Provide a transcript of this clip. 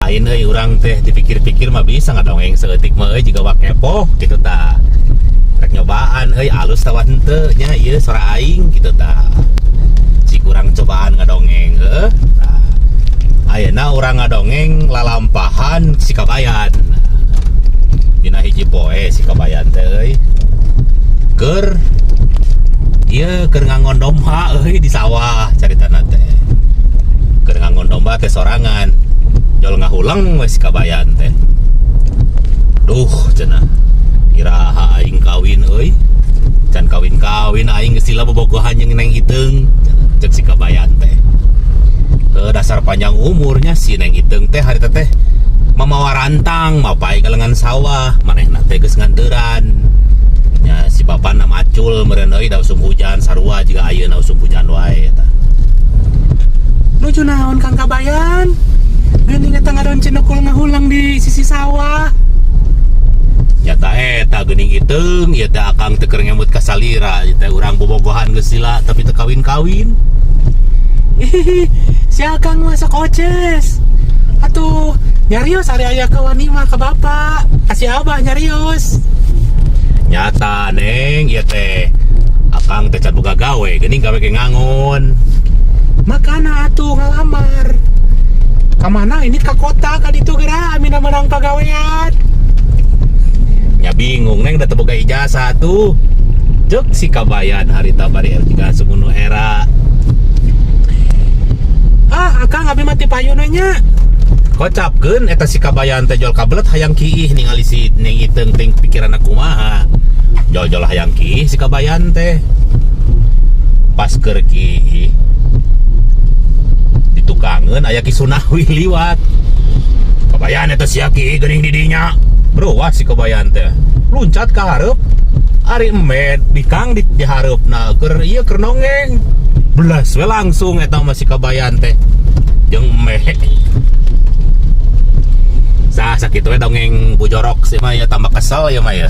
lain urang teh dipikir-pikir mah bisa ngadongeng seeutik mah jiga wak kepo gitu ta. Rek nyobaan alus tawa henteu nya ieu sora aing gitu ta. Si kurang cobaan ngadongeng tah. Ayeuna urang ngadongeng lalampahan si kabayan. Dina hiji poe si kabayan teh keur ieu keur ngangon domba di sawah caritana teh. Keur ngangon domba teh sorangan. Jol ngahulang wes kabayan teh. Duh cenah. Iraha aing kawin euy. Can kawin-kawin aing geus sila bobogohan jeung Neng Iteung. Cek si kabayan teh. Ke dasar panjang umurnya si Neng Iteung teh harita teh mamawa rantang, mapai kalengan sawah, manehna teh geus ngandeuran. Nya si bapana macul meureun euy da usum hujan sarua jiga ayeuna usum hujan wae eta. Nuju naon Kang Kabayan? Geuning eta ngaron cenekul ngahulang di sisi sawah. Nyata eta geuning Iteung, ieu teh akang teu keur ngemut ka salira, ieu teh urang bobogohan geus sila tapi teu kawin-kawin. Si akang mah sok oces. Atuh, nyarios ari aya kawan mah ka bapak. Kasih abah nyarios. Nyata Neng, ieu teh akang teh can boga gawe, geuning gawe ge ngangon. Makana atuh ngalamar. Kamana ini ke kota ka ditu geura amina menang pagawean. Nya bingung Neng da teu boga ijazah tuh. Jek si kabayan harita bari L3 sumunu era. Akang abi mati payuna nya. Kocapkeun eta si kabayan teh jol kabelet hayang kiih ningali si Neng Iteung teh pikiranna kumaha. Jol-jol hayang kiih si kabayan teh. Pas keur kiih ditukangeun aya Ki Sunawi liwat. Kabayan eta sia kiih geuning di dinya. Beueuh si kabayan teh. Luncat ka hareup. Ari emed dikang di hareupna keur ieu keur nongeng. Belas we langsung eta mah si kabayan teh. Jeung meh. Sakitu we dongeng bujorok sih mah ya tambah kesel ya mah ya.